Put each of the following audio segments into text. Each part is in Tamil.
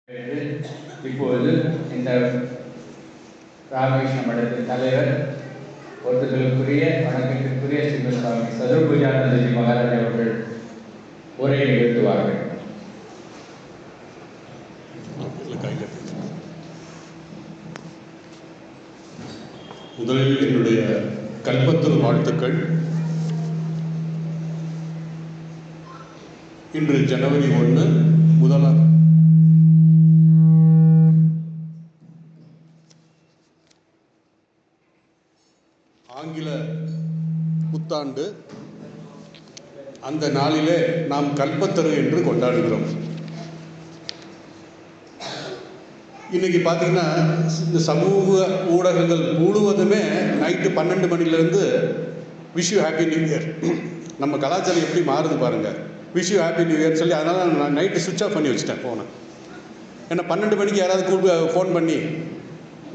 இப்போது இந்த ராமகிருஷ்ண மடத்தின் தலைவர் ஒருத்தர்களுக்குரிய வணக்கத்திற்குரிய ஸ்ரீமத் சுவாமி சதுர்புஜானந்தஜி மகாராஜ் அவர்கள் உரை நிகழ்த்துவார்கள். முதலில் என்னுடைய கல்பத்திரு வாழ்த்துக்கள். இன்று ஜனவரி 1 முதலாம் ஆங்கில புத்தாண்டு. அந்த நாளிலே நாம் கல்பத்தரு என்று கொண்டாடுகிறோம். இன்றைக்கி பார்த்திங்கன்னா இந்த சமூக ஊடகங்கள் முழுவதுமே நைட்டு 12 மணிலேருந்து wish you happy new year. நம்ம கலாச்சாரம் எப்படி மாறுது பாருங்கள். Wish you happy new year சொல்லி அதனால் நான் நைட்டு சுவிட்ச் ஆஃப் பண்ணி வச்சுட்டேன் ஃபோனை. ஏன்னா 12 மணிக்கு யாராவது ஃபோன் பண்ணி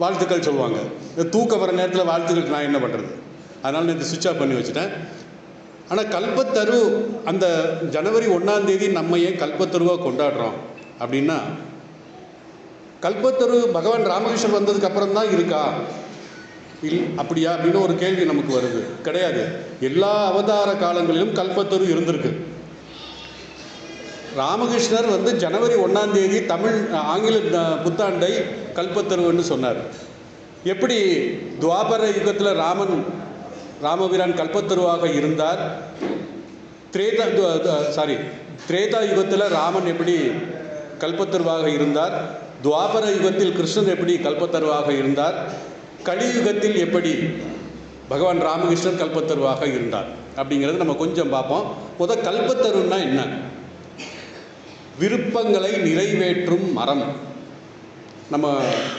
வாழ்த்துக்கள் சொல்லுவாங்க. தூக்கம் வர நேரத்தில் வாழ்த்துக்கள் நான் என்ன பண்ணுறது? அதனால் நேற்று சுவிட்ச் ஆஃப் பண்ணி வச்சுட்டேன். ஆனால் கல்பத்தரு அந்த ஜனவரி 1ஆம் தேதி நம்ம ஏன் கல்பத்தருவாக கொண்டாடுறோம் அப்படின்னா, கல்பத்தரு பகவான் ராமகிருஷ்ணன் வந்ததுக்கு அப்புறம் தான் இருக்கா அப்படியா அப்படின்னு ஒரு கேள்வி நமக்கு வருது. கிடையாது. எல்லா அவதார காலங்களிலும் கல்பத்தரு இருந்திருக்கு. ராமகிருஷ்ணர் ஜனவரி 1ஆம் தேதி ஆங்கில புத்தாண்டை கல்பத்தருன்னு சொன்னார். எப்படி துவாபர யுகத்தில் ராமபிரான் கல்பத்தருவாக இருந்தார், திரேதா யுகத்தில் ராமன் எப்படி கல்பத்தருவாக இருந்தார், துவாபர யுகத்தில் கிருஷ்ணன் எப்படி கல்பத்தருவாக இருந்தார், கலியுகத்தில் எப்படி பகவான் ராமகிருஷ்ணன் கல்பத்தருவாக இருந்தார் அப்படிங்கிறது நம்ம கொஞ்சம் பார்ப்போம். முதல் கல்பத்தருன்னா என்ன? விருப்பங்களை நிறைவேற்றும் மரம். நம்ம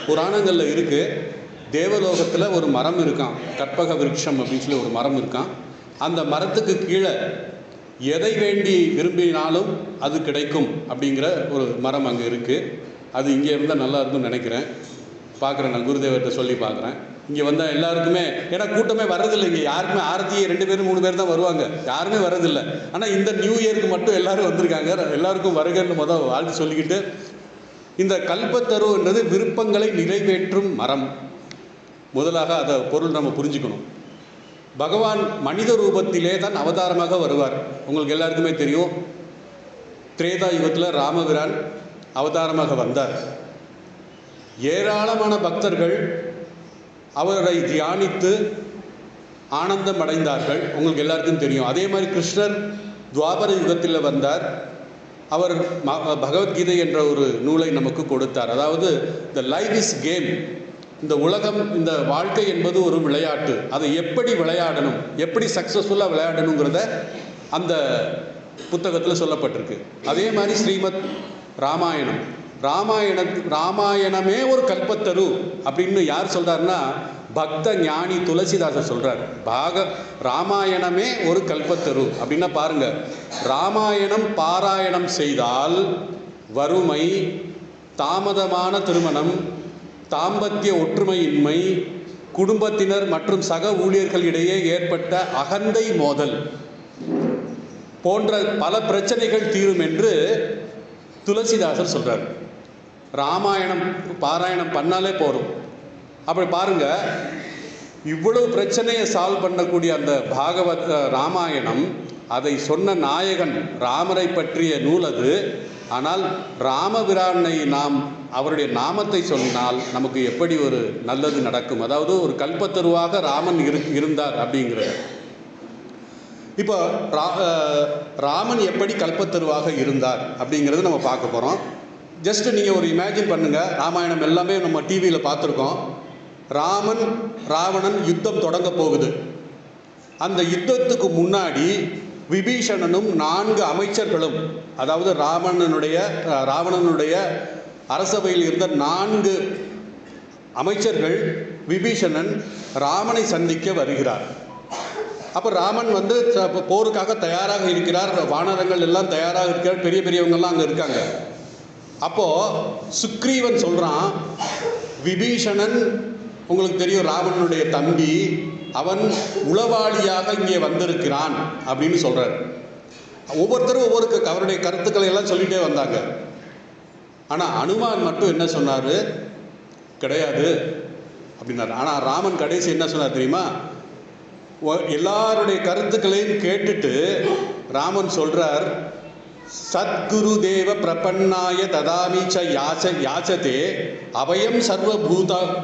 புராணங்களில் இருக்குது. தேவலோகத்தில் ஒரு மரம் இருக்கான், கற்பக விருட்சம் அப்படின்னு சொல்லி ஒரு மரம் இருக்கான். அந்த மரத்துக்கு கீழே எதை வேண்டி விரும்பினாலும் அது கிடைக்கும் அப்படிங்கிற ஒரு மரம் அங்கே இருக்குது. அது இங்கே இருந்தால் நல்லா இருக்கும்னு நினைக்கிறேன். பார்க்குறேன், நான் குருதேவர்கிட்ட சொல்லி பார்க்குறேன். இங்கே வந்தால் எல்லாருக்குமே, ஏன்னா கூட்டமே வர்றதில்லை இங்கே. யாருக்குமே ஆரத்தியே 2 பேர் 3 பேர் தான் வருவாங்க, யாருமே வர்றதில்லை. ஆனால் இந்த நியூ இயருக்கு மட்டும் எல்லோரும் வந்திருக்காங்க. எல்லாருக்கும் வருகன்னு வாழ்த்து சொல்லிக்கிட்டு, இந்த கல்பத்தருன்றது விருப்பங்களை நிறைவேற்றும் மரம். முதலாக அதை பொருள் நம்ம புரிஞ்சுக்கணும். பகவான் மனித ரூபத்திலே தான் அவதாரமாக வருவார். உங்களுக்கு எல்லாருக்குமே தெரியும், திரேதா யுகத்தில் ராமபிரான் அவதாரமாக வந்தார். ஏராளமான பக்தர்கள் அவரை தியானித்து ஆனந்தம் அடைந்தார்கள். உங்களுக்கு எல்லாருக்கும் தெரியும். அதே மாதிரி கிருஷ்ணர் துவாபர யுகத்தில் வந்தார். அவர் பகவத்கீதை என்ற ஒரு நூலை நமக்கு கொடுத்தார். அதாவது த லைஃப் இஸ் கேம். இந்த உலகம், இந்த வாழ்க்கை என்பது ஒரு விளையாட்டு. அதை எப்படி விளையாடணும், எப்படி சக்ஸஸ்ஃபுல்லாக விளையாடணுங்கிறத அந்த புத்தகத்தில் சொல்லப்பட்டிருக்கு. அதே மாதிரி ஸ்ரீமத் ராமாயணமே ஒரு கல்பத்தரு அப்படின்னு யார் சொல்கிறாருன்னா, பக்த ஞானி துளசிதாசர் சொல்கிறார். ராமாயணமே ஒரு கல்பத்தரு அப்படின்னா பாருங்கள், ராமாயணம் பாராயணம் செய்தால் வறுமை, தாமதமான திருமணம், தாம்பத்திய ஒற்றுமையின்மை, குடும்பத்தினர் மற்றும் சக ஊழியர்களிடையே ஏற்பட்ட அகந்தை மோதல் போன்ற பல பிரச்சனைகள் தீரும் என்று துளசிதாசர் சொல்கிறார். ராமாயணம் பாராயணம் பண்ணாலே போதும். அப்படி பாருங்கள், இவ்வளவு பிரச்சனையை சால்வ் பண்ணக்கூடிய அந்த ராமாயணம், அதை சொன்ன நாயகன் ராமரை பற்றிய நூல் அது. ஆனால் ராமபிரானை நாம் அவருடைய நாமத்தை சொன்னால் நமக்கு எப்படி ஒரு நல்லது நடக்கும், அதாவது ஒரு கல்பத்தருவாக ராமன் இருந்தார் அப்படிங்கிறது. இப்போ ராமன் எப்படி கல்பத்தருவாக இருந்தார் அப்படிங்கிறது நம்ம பார்க்க போகிறோம். ஜஸ்ட்டு நீங்கள் ஒரு இமேஜின் பண்ணுங்கள். ராமாயணம் எல்லாமே நம்ம டிவியில் பார்த்துருக்கோம். ராவணன் யுத்தம் தொடங்க போகுது. அந்த யுத்தத்துக்கு முன்னாடி விபீஷணனும் 4 அமைச்சர்களும், அதாவது ராவணனுடைய அரசவையில் இருந்த 4 அமைச்சர்கள், விபீஷணன் ராமனை சந்திக்க வருகிறார். அப்போ ராமன் போருக்காக தயாராக இருக்கிறார். வானரங்கள் எல்லாம் தயாராக இருக்கிறார். பெரியவங்கெல்லாம் அங்கே இருக்காங்க. அப்போது சுக்ரீவன் சொல்கிறான், விபீஷணன் உங்களுக்கு தெரியும் ராவணனுடைய தம்பி, அவன் உளவாளியாக இங்கே வந்திருக்கிறான் அப்படின்னு சொல்கிறார். ஒவ்வொருத்தரும் அவருடைய கருத்துக்களை எல்லாம் சொல்லிகிட்டே வந்தாங்க. ஆனால் அனுமான் மட்டும் என்ன சொன்னார்? கிடையாது அப்படின்னாரு. ஆனால் ராமன் கடைசி என்ன சொன்னார் தெரியுமா? எல்லாருடைய கருத்துக்களையும் கேட்டுட்டு ராமன் சொல்றார், சத்குரு தேவ பிரபன்னாய ததாமிச்ச யாச்சதே அபயம் சர்வ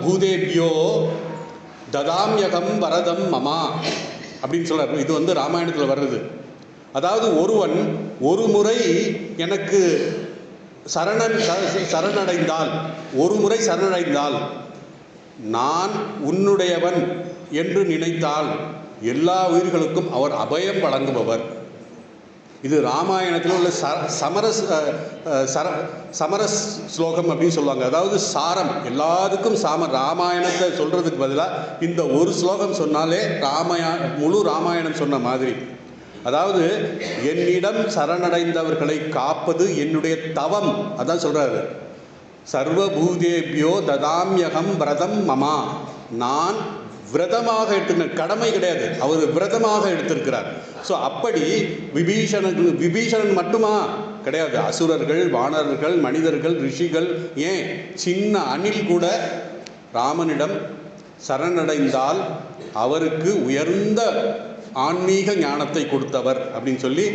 பூதேபியோ ததாம்யகம் வரதம் மமா அப்படின்னு சொல்றார். இது ராமாயணத்தில் வர்றது. அதாவது ஒருவன் ஒரு முறை எனக்கு சரணடைந்தால், ஒரு முறை சரணடைந்தால், நான் உன்னுடையவன் என்று நினைத்தால் எல்லா உயிர்களுக்கும் அவர் அபயம் வழங்குபவர். இது ராமாயணத்தில் உள்ள சமரஸ் ஸ்லோகம் அப்படின்னு சொல்லுவாங்க. அதாவது சாரம், எல்லாருக்கும் ராமாயணத்தை சொல்றதுக்கு பதிலாக இந்த ஒரு ஸ்லோகம் சொன்னாலே முழு ராமாயணம் சொன்ன மாதிரி. அதாவது என்னிடம் சரணடைந்தவர்களை காப்பது என்னுடைய தவம். அதான் சொல்றாரு, சர்வபூதேபியோ ததாம்யகம் விரதம் மமா. நான் விரதமாக எடுத்துக்கிறேன், கடமை கிடையாது, அவர் விரதமாக எடுத்திருக்கிறார். ஸோ அப்படி விபீஷணன் மட்டுமா கிடையாது, அசுரர்கள், வானரர்கள், மனிதர்கள், ரிஷிகள், ஏன் சின்ன அணில் கூட ராமனிடம் சரணடைந்தால் அவருக்கு உயர்ந்த ஆன்மீக ஞானத்தை கொடுத்தவர் அப்படின்னு சொல்லி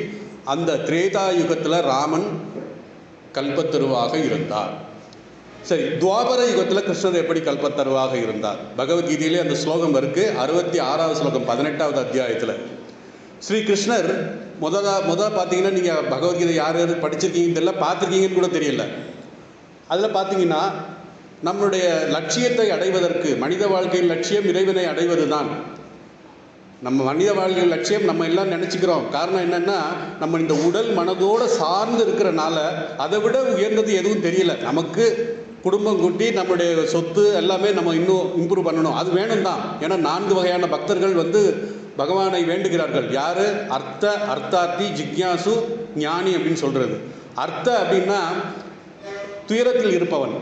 அந்த திரேதா யுகத்தில் ராமன் கல்பத்தருவாக இருந்தார். சரி, துவாபர யுகத்தில் கிருஷ்ணர் எப்படி கல்பத்தருவாக இருந்தார்? பகவத்கீதையிலே அந்த ஸ்லோகம் இருக்கு, 66வது ஸ்லோகம் 18வது அத்தியாயத்தில். ஸ்ரீ கிருஷ்ணர் முதல்ல பார்த்தீங்கன்னா, நீங்கள் பகவத்கீதை யார் யார் படிச்சிருக்கீங்கன்னு தெரியல, பார்த்துருக்கீங்கன்னு கூட தெரியல. அதில் பார்த்தீங்கன்னா நம்மளுடைய லட்சியத்தை அடைவதற்கு, மனித வாழ்க்கையின் லட்சியம் இறைவனை அடைவது தான். நம்ம மனித வாழ்க்கையின் லட்சியம் நம்ம எல்லாம் நினச்சிக்கிறோம். காரணம் என்னென்னா, நம்ம இந்த உடல் மனதோடு சார்ந்து இருக்கிறனால அதை விட உயர்ந்தது எதுவும் தெரியல. நமக்கு குடும்பம் கூட்டி நம்மளுடைய சொத்து எல்லாமே நம்ம இன்னும் இம்ப்ரூவ் பண்ணணும், அது வேணும் தான். ஏன்னா 4 வகையான பக்தர்கள் பகவானை வேண்டுகிறார்கள். யார்? அர்த்தார்த்தி, ஜிக்யாசு, ஞானி அப்படின்னு சொல்கிறது. அர்த்த அப்படின்னா துயரத்தில் இருப்பவன்,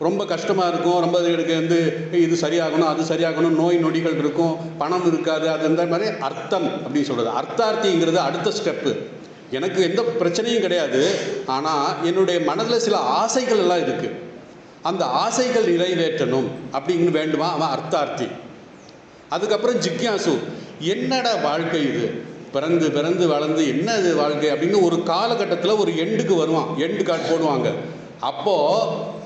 ரொம்ப கஷ்டமாக இருக்கும், ரொம்ப எனக்கு இது சரியாகணும், அது சரியாகணும், நோய் நொடிகள் இருக்கும், பணம் இருக்காது, அது இந்த மாதிரி அர்த்தம் அப்படின்னு சொல்கிறது. அர்த்தார்த்திங்கிறது அடுத்த ஸ்டெப்பு. எனக்கு எந்த பிரச்சனையும் கிடையாது, ஆனால் என்னுடைய மனதில் சில ஆசைகள் எல்லாம் இருக்குது, அந்த ஆசைகள் நிறைவேற்றணும் அப்படின்னு வேண்டுமா, அவன் அர்த்தார்த்தி. அதுக்கப்புறம் ஜிக்யாசு, என்னடா வாழ்க்கை இது, பிறந்து வளர்ந்து என்ன இது வாழ்க்கை அப்படின்னு ஒரு காலகட்டத்தில் ஒரு எண்டுக்கு வருவான், எண்டு கார்டு போடுவாங்க. அப்போது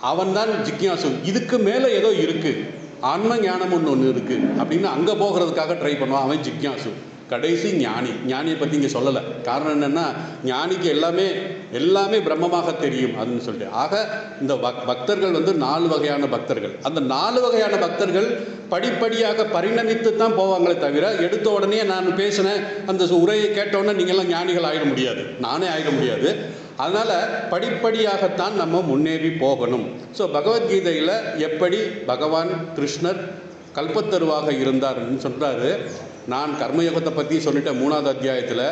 அவன் தான் ஜிக்யாசு. இதுக்கு மேலே ஏதோ இருக்குது, ஆன்ம ஞானம் ஒன்று இருக்குது அப்படின்னு அங்கே போகிறதுக்காக ட்ரை பண்ணுவான், அவன் ஜிக்யாசு. கடைசி ஞானி. ஞானியை பற்றி இங்கே சொல்லலை. காரணம் என்னென்னா, ஞானிக்கு எல்லாமே பிரம்மமாக தெரியும் அதுன்னு சொல்லிட்டு. ஆக இந்த பக்தர்கள் 4 வகையான பக்தர்கள். அந்த 4 வகையான பக்தர்கள் படிப்படியாக பரிணமித்து தான் போவாங்களே தவிர, எடுத்த உடனே நான் பேசினேன் அந்த உரையை கேட்டவுடனே நீங்கள்லாம் ஞானிகள் ஆகிட முடியாது, நானே ஆகிட முடியாது. அதனால் படிப்படியாகத்தான் நம்ம முன்னேறி போகணும். ஸோ பகவத்கீதையில் எப்படி பகவான் கிருஷ்ணர் கல்பத்தருவாக இருந்தார்னு சொல்கிறாரு. நான் கர்மயோகத்தை பற்றி சொல்லிட்டேன் 3வது அத்தியாயத்தில்,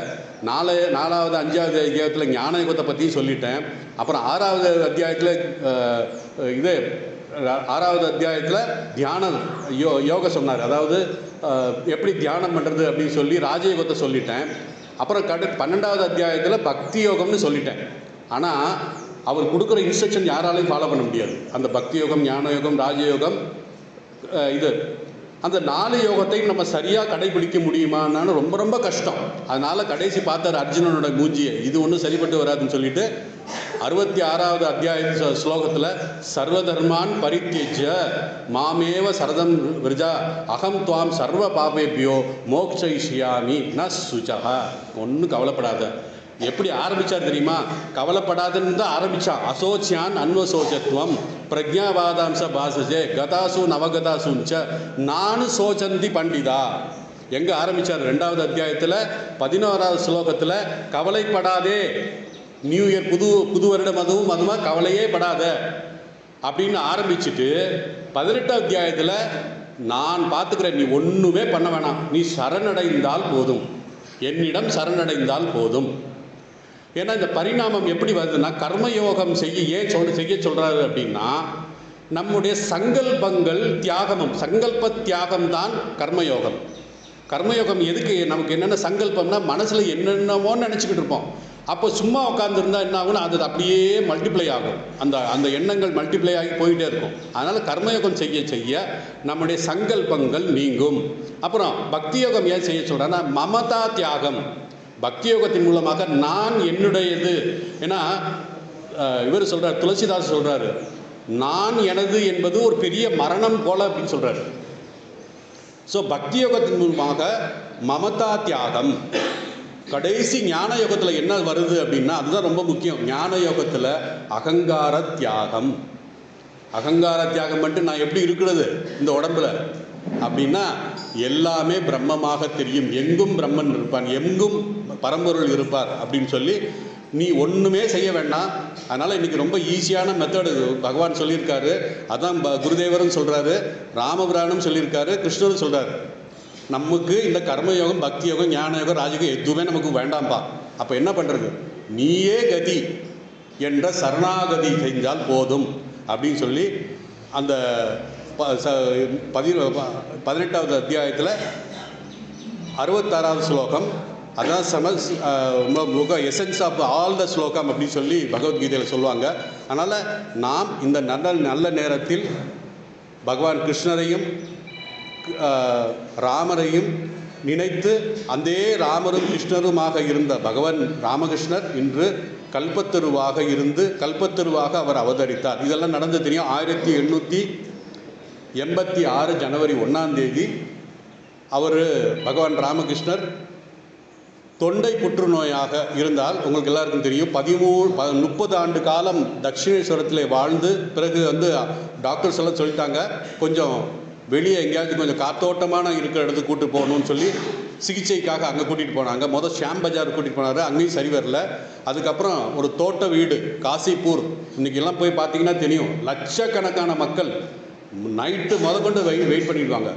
4வது 5வது அத்தியாயத்தில் ஞான யோகத்தை பற்றி சொல்லிட்டேன். அப்புறம் 6வது அத்தியாயத்தில் 6வது அத்தியாயத்தில் தியான யோக சொன்னார். அதாவது எப்படி தியானம் பண்ணுறது அப்படின்னு சொல்லி ராஜயோகத்தை சொல்லிட்டேன். அப்புறம் 12வது அத்தியாயத்தில் பக்தி யோகம்னு சொல்லிட்டேன். ஆனால் அவர் கொடுக்குற இன்ஸ்ட்ரக்ஷன் யாராலையும் ஃபாலோ பண்ண முடியாது. அந்த பக்தி யோகம், ஞான யோகம், ராஜயோகம், அந்த 4 யோகத்தையும் நம்ம சரியாக கடைபிடிக்க முடியுமான்னு ரொம்ப ரொம்ப கஷ்டம். அதனால் கடைசி பார்த்தார் அர்ஜுனனோட மூஞ்சியை, இது ஒன்றும் சரிப்பட்டு வராதுன்னு சொல்லிட்டு 66வது அத்தியாய ஸ்லோகத்தில் சர்வதர்மான் பரித்யஜ்ய மாமேவ சரதம் விரஜா அகம் துவாம் சர்வ பாபேபியோ மோக்ஷயிஷ்யாமி ந சுச்சா. ஒன்றும் கவலைப்படாத. எப்படி ஆரம்பித்தார் தெரியுமா? கவலைப்படாதுன்னு தான் ஆரம்பித்தான். அசோச்சியான் அன்வசோச்சத்துவம் பிரஜாவாதாம்ச பாசஜே கதாசு நவகதாசுஞ்ச நானு சோச்சந்தி பண்டிதா. எங்கே ஆரம்பித்தார்? 2வது அத்தியாயத்தில் 11வது ஸ்லோகத்தில் கவலைப்படாதே, நியூ இயர் புது வருடம் அதுவும் கவலையே படாத அப்படின்னு ஆரம்பிச்சுட்டு 18வது அத்தியாயத்தில் நான் பார்த்துக்கிறேன், நீ ஒன்றுமே பண்ண வேணாம், நீ சரணடைந்தால் போதும், என்னிடம் சரணடைந்தால் போதும். ஏன்னா இந்த பரிணாமம் எப்படி வருதுன்னா, கர்மயோகம் செய்ய சொல்கிறாரு அப்படின்னா, நம்முடைய சங்கல்பங்கள் தியாகமும், சங்கல்ப தியாகம் தான் கர்மயோகம். கர்மயோகம் எதுக்கு? நமக்கு என்னென்ன சங்கல்பம்னா, மனசில் என்னென்னமோ நினச்சிக்கிட்டு இருப்போம், அப்போ சும்மா உட்காந்துருந்தா என்ன ஆகும்னா அது அப்படியே மல்டிப்ளை ஆகும், அந்த எண்ணங்கள் மல்டிப்ளை ஆகி போயிட்டே இருக்கும். அதனால் கர்மயோகம் செய்ய செய்ய நம்முடைய சங்கல்பங்கள் நீங்கும். அப்புறம் பக்தி யோகம் ஏன் செய்ய சொல்கிறேன்னா மமதா தியாகம். பக்தி யோகத்தின் மூலமாக நான் என்னுடையது. ஏன்னா இவர் சொல்கிறார், துளசிதாஸ் சொல்கிறாரு, நான் எனது என்பது ஒரு பெரிய மரணம் போல அப்படின்னு சொல்கிறாரு. ஸோ பக்தி யோகத்தின் மூலமாக மமதா தியாகம். கடைசி ஞான யோகத்தில் என்ன வருது அப்படின்னா அதுதான் ரொம்ப முக்கியம். ஞான யோகத்தில் அகங்கார தியாகம். அகங்கார தியாகம் மட்டும் நான் எப்படி இருக்கிறது இந்த உடம்புல அப்படின்னா எல்லாமே பிரம்மமாக தெரியும், எங்கும் பிரம்மன் இருப்பான், எங்கும் பரம்பொருள் இருப்பார் அப்படின்னு சொல்லி நீ ஒன்றுமே செய்ய வேண்டாம். அதனால் இன்றைக்கி ரொம்ப ஈஸியான மெத்தடு பகவான் சொல்லியிருக்காரு. அதான் குருதேவரும் சொல்கிறாரு, ராமபிரானும் சொல்லியிருக்காரு, கிருஷ்ணரும் சொல்கிறாரு. நமக்கு இந்த கர்மயோகம், பக்தி யோகம், ஞான யோகம், ராஜயோகம் எதுவுமே நமக்கு வேண்டாம்பா. அப்போ என்ன பண்ணுறது? நீயே கதி என்ற சரணாகதி செஞ்சால் போதும் அப்படின்னு சொல்லி அந்த 18வது அத்தியாயத்தில் 66வது ஸ்லோகம், அதான் எசன்ஸ் ஆஃப் ஆல் த ஸ்லோகம் அப்படின்னு சொல்லி பகவத்கீதையில் சொல்லுவாங்க. அதனால் நாம் இந்த நல்ல நேரத்தில் பகவான் கிருஷ்ணரையும் ராமரையும் நினைத்து, அந்த ராமரும் கிருஷ்ணருமாக இருந்த பகவான் ராமகிருஷ்ணர் இன்று கல்பத்தருவாக இருந்து கல்பத்தருவாக அவர் அவதரித்தார். இதெல்லாம் நடந்து தெரியும். 1886 ஜனவரி 1ஆம் தேதி அவர் பகவான் ராமகிருஷ்ணர் தொண்டை புற்றுநோயாக இருந்தால் உங்களுக்கு எல்லாருக்கும் தெரியும். 30 ஆண்டு காலம் தட்சிணேஸ்வரத்தில் வாழ்ந்து பிறகு டாக்டர்ஸ் எல்லாம் சொல்லிட்டாங்க, கொஞ்சம் வெளியே எங்கேயாச்சும் கொஞ்சம் காத்தோட்டமான இருக்கிற இடத்துக்கு கூப்பிட்டு போகணும்னு சொல்லி சிகிச்சைக்காக அங்கே கூட்டிகிட்டு போனாங்க. முதல் ஷாம் பஜார் கூட்டிகிட்டு போனார், அங்கேயும் சரி வரல. அதுக்கப்புறம் ஒரு தோட்ட வீடு காசிப்பூர், இன்றைக்கெல்லாம் போய் பார்த்தீங்கன்னா தெரியும், லட்சக்கணக்கான மக்கள் நைட்டு கொண்டு வெயிட் பண்ணிடுவாங்க.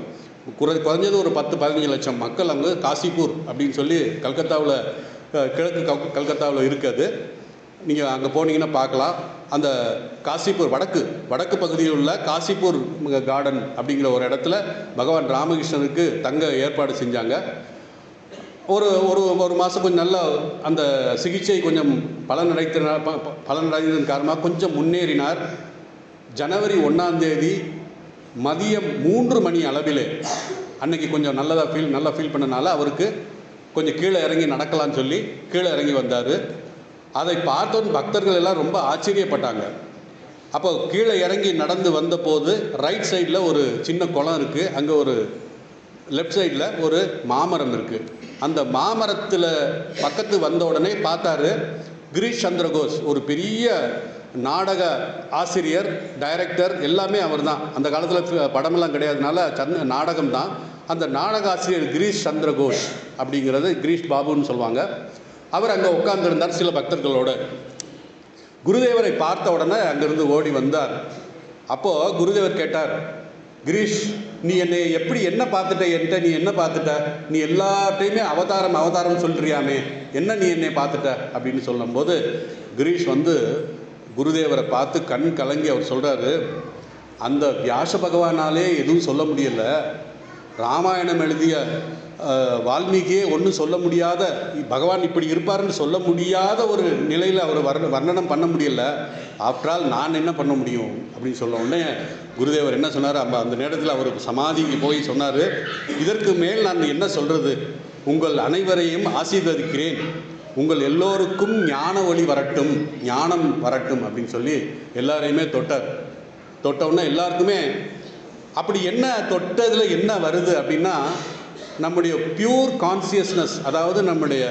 குறைஞ்சது ஒரு 10-15 லட்சம் மக்கள் அங்கே காசிப்பூர் அப்படின்னு சொல்லி கல்கத்தாவில், கிழக்கு கல்கத்தாவில் இருக்குது. நீங்கள் அங்கே போனீங்கன்னா பார்க்கலாம். அந்த காசிப்பூர் வடக்கு பகுதியில் உள்ள காசிப்பூர் கார்டன் அப்படிங்கிற ஒரு இடத்துல பகவான் ராமகிருஷ்ணனுக்கு தங்க ஏற்பாடு செஞ்சாங்க. ஒரு மாதம் கொஞ்சம் நல்லா அந்த சிகிச்சை கொஞ்சம் பலனடைந்ததன் காரணமாக கொஞ்சம் முன்னேறினார். ஜனவரி 1ஆம் தேதி மதியம் 3 மணி அளவிலே அன்னைக்கு கொஞ்சம் நல்லா ஃபீல் பண்ணனால அவருக்கு கொஞ்சம் கீழே இறங்கி நடக்கலான்னு சொல்லி கீழே இறங்கி வந்தார். அதை பார்த்தோன்னு பக்தர்கள் எல்லாம் ரொம்ப ஆச்சரியப்பட்டாங்க. அப்போ கீழே இறங்கி நடந்து வந்தபோது ரைட் சைடில் ஒரு சின்ன குளம் இருக்குது, அங்கே ஒரு லெஃப்ட் சைடில் ஒரு மாமரம் இருக்குது. அந்த மாமரத்தில் பக்கத்து வந்த உடனே பார்த்தாரு கிரீஷ் சந்திர கோஷ், ஒரு பெரிய நாடக ஆசிரியர், டைரக்டர், எல்லாமே அவர் தான். அந்த காலத்தில் படமெல்லாம் கிடையாதுனால நாடகம் தான். அந்த நாடக ஆசிரியர் கிரீஷ் சந்திர கோஷ் அப்படிங்கிறது கிரீஷ் பாபுன்னு சொல்லுவாங்க. அவர் அங்கே உட்கார்ந்துருந்தார் சில பக்தர்களோடு. குருதேவரை பார்த்த உடனே அங்கேருந்து ஓடி வந்தார். அப்போது குருதேவர் கேட்டார், கிரீஷ், நீ என்னை என்ன பார்த்துட்ட, என்கிட்ட நீ என்ன பார்த்துட்ட, நீ எல்லாத்தையுமே அவதாரம் சொல்கிறியாமே, என்ன நீ என்னை பார்த்துட்ட அப்படின்னு சொல்லும்போது கிரீஷ் குருதேவரை பார்த்து கண் கலங்கி அவர் சொல்கிறாரு, அந்த வியாச பகவானாலே எதுவும் சொல்ல முடியல, ராமாயணம் எழுதிய வால்மீகியே ஒன்றும் சொல்ல முடியாத, பகவான் இப்படி இருப்பார்னு சொல்ல முடியாத ஒரு நிலையில் அவர் வர்ணனம் பண்ண முடியல, ஆஃப்டர் ஆல் நான் என்ன பண்ண முடியும் அப்படின்னு சொல்ல உடனே குருதேவர் என்ன சொன்னார், அந்த நேரத்தில் அவர் சமாதிக்கு போய் சொன்னார், இதற்கு மேல் நான் என்ன சொல்கிறது, உங்கள் அனைவரையும் ஆசீர்வதிக்கிறேன், உங்கள் எல்லோருக்கும் ஞான ஒளி வரட்டும், ஞானம் வரட்டும் அப்படின்னு சொல்லி எல்லாரையுமே தொட்டவுடனே எல்லாருக்குமே அப்படி என்ன தொட்டதில் என்ன வருது அப்படின்னா நம்முடைய பியூர் கான்சியஸ்னஸ், அதாவது நம்முடைய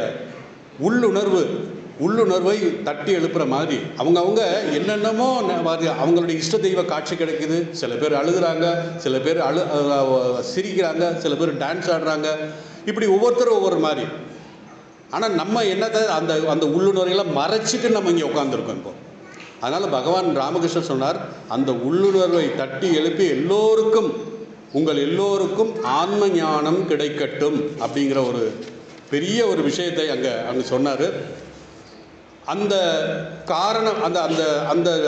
உள்ளுணர்வை தட்டி எழுப்புகிற மாதிரி அவங்க என்னென்னமோ அவங்களுடைய இஷ்ட தெய்வ காட்சி கிடைக்குது. சில பேர் அழுகிறாங்க, சில பேர் சிரிக்கிறாங்க, சில பேர் டான்ஸ் ஆடுறாங்க, இப்படி ஒவ்வொருத்தரும் ஒவ்வொரு மாதிரி. ஆனால் நம்ம என்னத்தை அந்த உள்ளுணர்வையெல்லாம் மறைச்சிட்டு நம்ம இங்கே உட்காந்துருக்கோம் இப்போ. அதனால் பகவான் ராமகிருஷ்ணர் சொன்னார், அந்த உள்ளுணர்வை தட்டி எழுப்பி உங்கள் எல்லோருக்கும் ஆன்ம ஞானம் கிடைக்கட்டும் அப்படிங்கிற ஒரு பெரிய ஒரு விஷயத்தை அங்கே சொன்னார். அந்த காரணம் அந்த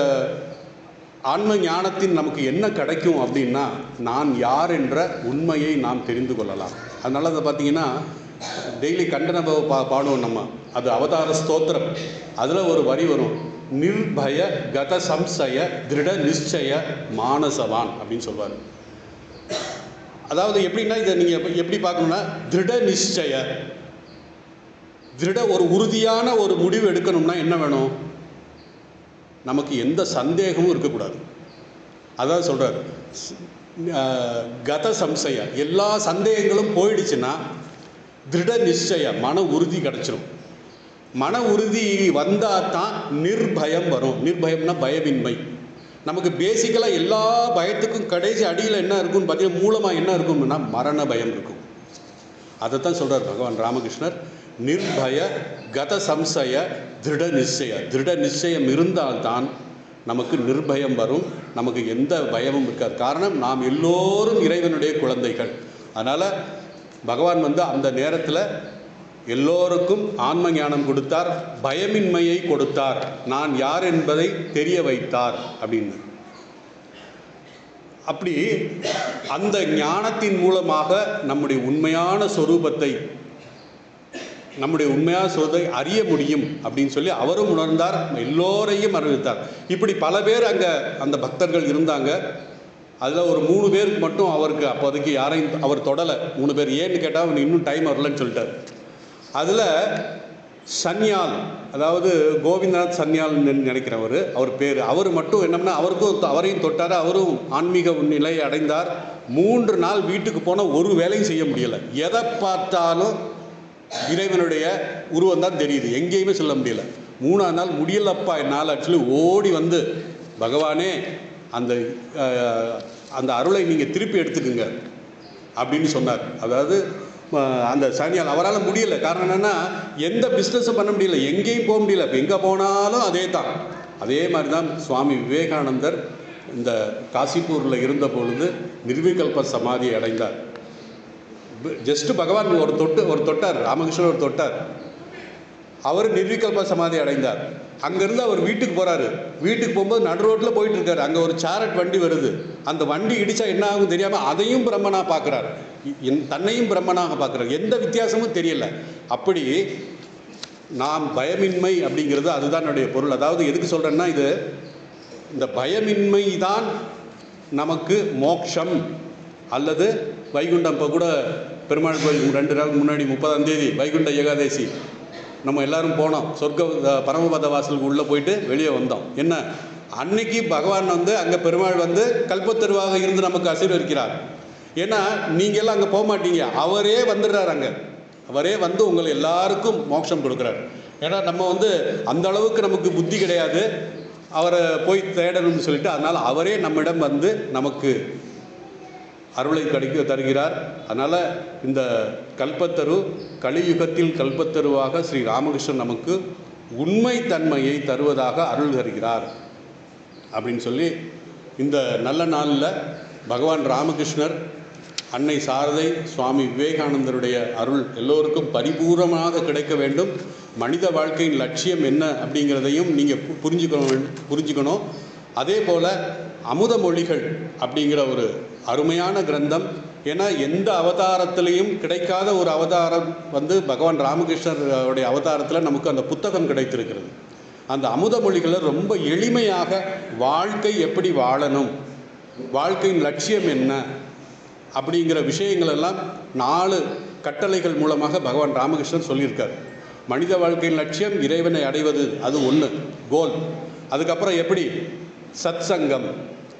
ஆன்ம ஞானத்தின் நமக்கு என்ன கிடைக்கும் அப்படின்னா, நான் யார் என்ற உண்மையை நாம் தெரிந்து கொள்ளலாம். அதனால் அதை பார்த்தீங்கன்னா டெய்லி கண்டன பாடுவோம் நம்ம, அது அவதார ஸ்தோத்திரம். அதில் ஒரு வரி வரும், நிர்பய கத சம்சய திருட நிச்சய மானசவான் அப்படின்னு சொல்வார். அதாவது எப்படின்னா இதை நீங்கள் எப்படி பார்க்கணுன்னா, திருட நிச்சய, ஒரு உறுதியான ஒரு முடிவு எடுக்கணும்னா என்ன வேணும்? நமக்கு எந்த சந்தேகமும் இருக்கக்கூடாது. அதான் சொல்கிறார், கத சம்சய, எல்லா சந்தேகங்களும் போயிடுச்சுன்னா திருட நிச்சய, மன உறுதி கிடச்சிடும். மன உறுதி வந்தால் தான் நிர்பயம் வரும். நிர்பயம்னா பயமின்மை. நமக்கு பேசிக்கலாக எல்லா பயத்துக்கும் கடைசி அடியில் என்ன இருக்குன்னு பார்த்தீங்கன்னா, மூலமாக என்ன இருக்கும்னா மரண பயம் இருக்கும். அதைத்தான் சொல்கிறார் பகவான் ராமகிருஷ்ணர், நிர்பய கத சம்சய திருட நிச்சய. திருட நிச்சயம் இருந்தால்தான் நமக்கு நிர்பயம் வரும், நமக்கு எந்த பயமும் இருக்காது. காரணம், நாம் எல்லோரும் இறைவனுடைய குழந்தைகள். அதனால் பகவான் அந்த நேரத்தில் எல்லோருக்கும் ஆன்ம ஞானம் கொடுத்தார், பயமின்மையை கொடுத்தார், நான் யார் என்பதை தெரிய வைத்தார் அப்படின்னு. அப்படி அந்த ஞானத்தின் மூலமாக நம்முடைய உண்மையான சொரூபத்தை அறிய முடியும் அப்படின்னு சொல்லி அவரும் உணர்ந்தார், எல்லோரையும் அறிவித்தார். இப்படி பல பேர் அங்கே அந்த பக்தர்கள் இருந்தாங்க. அதில் ஒரு 3 பேருக்கு மட்டும் அவருக்கு அப்போதைக்கு யாரையும் அவர் தொடலை. 3 பேர். ஏன்னு கேட்டால் அவனுக்கு இன்னும் டைம் வரலன்னு சொல்லிட்டார். அதில் சன்யால், அதாவது கோவிந்தநாத் சன்யால்னு நினைக்கிறவர் அவர் பேர். அவர் மட்டும் என்னம்னா அவரையும் தொட்டார், அவரும் ஆன்மீக நிலையை அடைந்தார். 3 நாள் வீட்டுக்கு போனால் ஒரு வேலையும் செய்ய முடியலை. எதை பார்த்தாலும் இறைவனுடைய உருவம் தான் தெரியுது, எங்கேயுமே சொல்ல முடியல. 3ஆம் நாள் முடியலப்பா என்னால் ஆக்சுவலி ஓடி வந்து, பகவானே அந்த அருளை நீங்கள் திருப்பி எடுத்துக்குங்க அப்படின்னு சொன்னார். அதாவது அந்த சனியால் அவரால் முடியலை. காரணம் என்னென்னா, எந்த பிஸ்னஸும் பண்ண முடியல, எங்கேயும் போக முடியல. இப்போ எங்கே போனாலும் அதே தான். அதே மாதிரி தான் சுவாமி விவேகானந்தர் இந்த காசிப்பூரில் இருந்த பொழுது நிர்விகல்ப சமாதியை அடைந்தார். ஜஸ்ட்டு பகவான் ஒரு தொட்டார், ராமகிருஷ்ணர் ஒரு தொட்டார், அவர் நிர்விகல்ப சமாதி அடைந்தார். அங்கேருந்து அவர் வீட்டுக்கு போகிறாரு. வீட்டுக்கு போகும்போது நடு ரோட்டில் போயிட்டுருக்காரு. அங்கே ஒரு சேரட் வண்டி வருது. அந்த வண்டி இடித்தா என்ன ஆகும் தெரியாமல் அதையும் பிரம்மனாக பார்க்குறார், தன்னையும் பிரம்மனாக பார்க்குறார். எந்த வித்தியாசமும் தெரியல. அப்படி நாம் பயமின்மை அப்படிங்கிறது அதுதான் என்னுடைய பொருள். அதாவது எதுக்கு சொல்கிறேன்னா, இந்த பயமின்மை தான் நமக்கு மோட்சம் அல்லது வைகுண்டம். இப்போ கூட பெருமாள் கோயில் 2 நாள் முன்னாடி 30ஆம் தேதி வைகுண்ட ஏகாதசி நம்ம எல்லோரும் போனோம். சொர்க்க பரமபத வாசலுக்கு உள்ளே போயிட்டு வெளியே வந்தோம். என்ன, அன்னைக்கு பகவான் அங்கே பெருமாள் கல்பத்தருவாக இருந்து நமக்கு ஆசீர்வதிக்கிறார். ஏன்னா நீங்கள் எல்லாம் அங்கே போக மாட்டீங்க, அவரே வந்துடுறார். அங்கே அவரே வந்து உங்களை எல்லாருக்கும் மோட்சம் கொடுக்குறார். ஏன்னா நம்ம அந்த அளவுக்கு நமக்கு புத்தி கிடையாது அவரை போய் தேடணும்னு சொல்லிட்டு. அதனால் அவரே நம்மிடம் நமக்கு அருளை தருகிறார். அதனால் இந்த கல்பத்தரு கலியுகத்தில் கல்பத்தருவாக ஸ்ரீ ராமகிருஷ்ணன் நமக்கு உண்மை தன்மையை தருவதாக அருள் தருகிறார் அப்படின்னு சொல்லி, இந்த நல்ல நாளில் பகவான் ராமகிருஷ்ணர், அன்னை சாரதை, சுவாமி விவேகானந்தருடைய அருள் எல்லோருக்கும் பரிபூர்ணமாக கிடைக்க வேண்டும். மனித வாழ்க்கையின் லட்சியம் என்ன அப்படிங்கிறதையும் நீங்கள் புரிஞ்சுக்கணும். அதே போல் அமுத மொழிகள் அப்படிங்கிற ஒரு அருமையான கிரந்தம். ஏன்னா எந்த அவதாரத்திலையும் கிடைக்காத ஒரு அவதாரம் பகவான் ராமகிருஷ்ணருடைய அவதாரத்தில் நமக்கு அந்த புத்தகம் கிடைத்திருக்கிறது. அந்த அமுத மொழிகளை ரொம்ப எளிமையாக வாழ்க்கை எப்படி வாழணும், வாழ்க்கையின் லட்சியம் என்ன அப்படிங்கிற விஷயங்களெல்லாம் 4 கட்டளைகள் மூலமாக பகவான் ராமகிருஷ்ணன் சொல்லியிருக்கார். மனித வாழ்க்கையின் லட்சியம் இறைவனை அடைவது, அது 1 கோல். அதுக்கப்புறம் எப்படி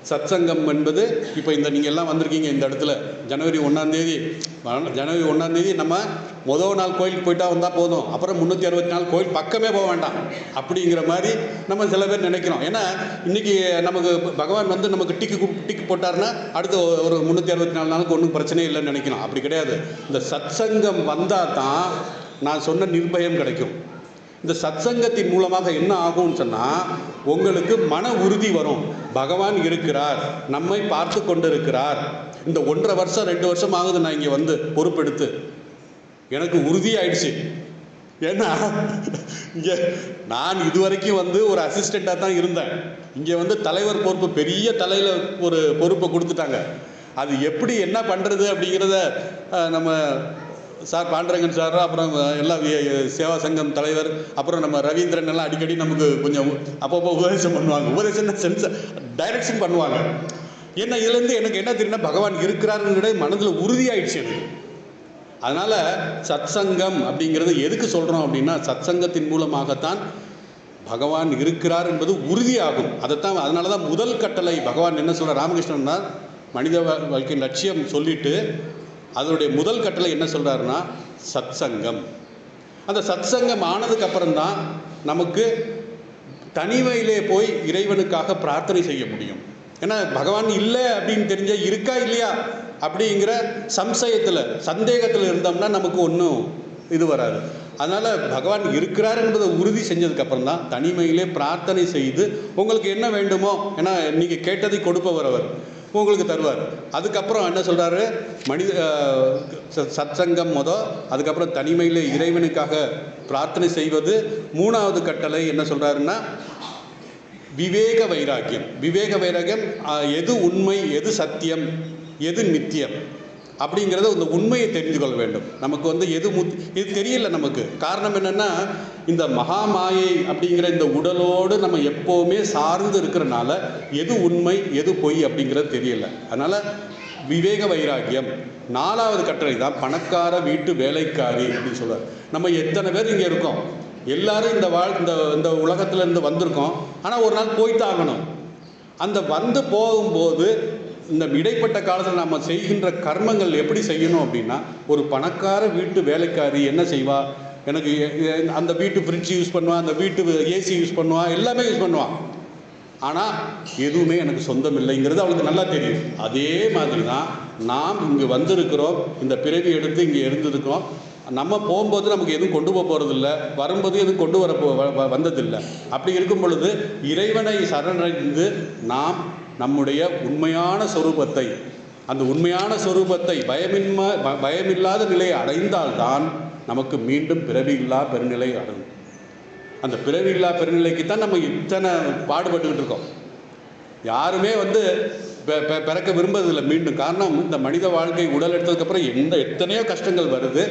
சத்சங்கம் என்பது, இப்போ நீங்கள் எல்லாம் வந்திருக்கீங்க இந்த இடத்துல. ஜனவரி 1ஆம் தேதி நம்ம முதல் நாள் கோயிலுக்கு போயிட்டா வந்தால் போதும், அப்புறம் 364 கோயில் பக்கமே போக வேண்டாம் அப்படிங்கிற மாதிரி நம்ம சில பேர் நினைக்கிறோம். ஏன்னா இன்றைக்கி நமக்கு பகவான் நமக்கு டிக்கு போட்டார்னா அடுத்து ஒரு 364 நாளுக்கு ஒன்றும் பிரச்சனையே இல்லைன்னு நினைக்கிறோம். அப்படி கிடையாது. இந்த சத்சங்கம் வந்தால் தான் நான் சொன்ன நிர்பயம் கிடைக்கும். இந்த சத்சங்கத்தின் மூலமாக என்ன ஆகும்னு சொன்னால், உங்களுக்கு மன உறுதி வரும். பகவான் இருக்கிறார், நம்மை பார்த்து கொண்டு இருக்கிறார். இந்த 1.5 வருஷம் 2 வருஷம் ஆகுது நான் இங்கே பொறுப்பெடுத்து, எனக்கு உறுதியாயிடுச்சு. ஏன்னா இங்கே நான் இதுவரைக்கும் ஒரு அசிஸ்டண்ட்டாக தான் இருந்தேன். இங்கே தலைவர் பொறுப்பு, பெரிய தலையில் ஒரு பொறுப்பை கொடுத்துட்டாங்க. அது எப்படி என்ன பண்ணுறது அப்படிங்கிறத நம்ம சார் பாண்டரங்கன் சார், அப்புறம் எல்லாம் சேவா சங்கம் தலைவர், அப்புறம் நம்ம ரவீந்திரன் எல்லாம் அடிக்கடி நமக்கு கொஞ்சம் அப்பப்போ உபதேசம் பண்ணுவாங்க. உபதேசம்னா சென்ஸ் டைரக்ஷன் பண்ணுவாங்க. ஏன்னா இதுலேருந்து எனக்கு என்ன தெரியும்னா, பகவான் இருக்கிறாருங்கிற மனதில் உறுதியாயிடுச்சு எனக்கு. அதனால் சத்சங்கம் அப்படிங்கிறது எதுக்கு சொல்கிறோம் அப்படின்னா, சத்சங்கத்தின் மூலமாகத்தான் பகவான் இருக்கிறார் என்பது உறுதியாகும். அதனால தான் முதல் கட்டளை பகவான் என்ன சொல்கிறார், ராமகிருஷ்ணன்னா மனித வாழ்க்கையின் லட்சியம் சொல்லிட்டு அதனுடைய முதல் கட்டளை என்ன சொல்கிறாருன்னா சத்சங்கம். அந்த சத்சங்கம் ஆனதுக்கு அப்புறம்தான் நமக்கு தனிமையிலே போய் இறைவனுக்காக பிரார்த்தனை செய்ய முடியும். ஏன்னா பகவான் இல்லை அப்படின்னு தெரிஞ்ச இருக்கா இல்லையா அப்படிங்கிற சந்தேகத்தில் இருந்தோம்னா நமக்கு ஒன்றும் இது வராது. அதனால் பகவான் இருக்கிறார் என்பதை உறுதி செஞ்சதுக்கப்புறம் தான் தனிமையிலே பிரார்த்தனை செய்து உங்களுக்கு என்ன வேண்டுமோ, ஏன்னா நீங்கள் கேட்டதை கொடுப்பவர் அவர், உங்களுக்கு தருவார். அதுக்கப்புறம் என்ன சொல்கிறாரு, சத்சங்கம் அதுக்கப்புறம் தனிமையிலே இறைவனுக்காக பிரார்த்தனை செய்வது. மூணாவது கட்டளை என்ன சொல்கிறாருன்னா விவேக வைராக்கியம். விவேக வைராக்கியம் எது உண்மை, எது சத்தியம், எது நித்தியம் அப்படிங்கிறத இந்த உண்மையை தெரிந்து கொள்ள வேண்டும். நமக்கு இது தெரியல நமக்கு. காரணம் என்னென்னா, இந்த மகாமாயை அப்படிங்கிற இந்த உடலோடு நம்ம எப்போவுமே சார்ந்து இருக்கிறனால எது உண்மை எது பொய் அப்படிங்கிறது தெரியல. அதனால் விவேக வைராக்கியம். நாலாவது கட்டளை தான் பணக்கார வீட்டு வேலைக்காரி அப்படின்னு சொல்கிறார். நம்ம எத்தனை பேர் இங்கே இருக்கோம், எல்லாரும் இந்த உலகத்திலேருந்து வந்திருக்கோம். ஆனால் ஒரு நாள் போய்தான் ஆகணும். அந்த போகும்போது இந்த இடைப்பட்ட காலத்தில் நம்ம செய்கின்ற கர்மங்கள் எப்படி செய்யணும் அப்படின்னா, ஒரு பணக்கார வீட்டு வேலைக்காரி என்ன செய்வா, எனக்கு அந்த வீட்டு ஃப்ரிட்ஜ் யூஸ் பண்ணுவான், அந்த வீட்டு ஏசி யூஸ் பண்ணுவான், எல்லாமே யூஸ் பண்ணுவான். ஆனால் எதுவுமே எனக்கு சொந்தம் இல்லைங்கிறது அவளுக்கு நல்லா தெரியும். அதே மாதிரி தான் நாம் இங்கே வந்திருக்கிறோம், இந்த பிறவி எடுத்து இங்கே இருந்திருக்கிறோம். நம்ம போகும்போது நமக்கு எதுவும் கொண்டு போகிறதில்ல, வரும்போது எதுவும் கொண்டு வந்ததில்லை. அப்படி இருக்கும் பொழுது இறைவனை சரணடைந்து நாம் நம்முடைய உண்மையான சொரூபத்தை, அந்த உண்மையான சொரூபத்தை பயமில்லாத நிலையை அடைந்தால்தான் நமக்கு மீண்டும் பிறவியில்லா பெருநிலை அடையும். அந்த பிறவியில்லா பெருநிலைக்கு தான் நம்ம இத்தனை பாடுபட்டுக்கிட்டு இருக்கோம். யாருமே பிறக்க விரும்புறதில்லை மீண்டும். காரணம், இந்த மனித வாழ்க்கை உடல் எடுத்ததுக்கப்புறம் எத்தனையோ கஷ்டங்கள் வருது.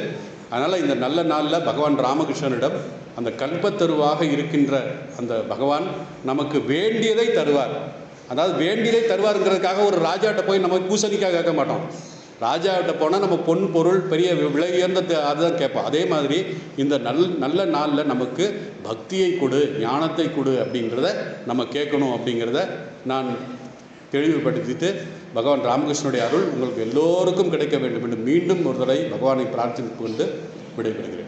அதனால் இந்த நல்ல நாளில் பகவான் ராமகிருஷ்ணனிடம் அந்த கல்பத்தருவாக இருக்கின்ற அந்த பகவான் நமக்கு வேண்டியதை தருவார். அதாவது வேண்டியதை தருவாருங்கிறதுக்காக ஒரு ராஜாட்ட போய் நம்ம பூசணிக்காக கேட்க மாட்டோம். ராஜாட்ட போனால் நம்ம பொன் பொருள் பெரிய விலை உயர்ந்த அதுதான் கேட்போம். அதே மாதிரி இந்த நல்ல நாளில் நமக்கு பக்தியை கொடு, ஞானத்தை கொடு அப்படிங்கிறத நம்ம கேட்கணும் அப்படிங்கிறத நான் தெளிவுபடுத்திட்டு, பகவான் ராமகிருஷ்ணனுடைய அருள் உங்களுக்கு எல்லோருக்கும் கிடைக்க வேண்டும் என்று மீண்டும் ஒரு தடவை பகவானை பிரார்த்தித்து கொண்டு விடைபெறுகிறேன்.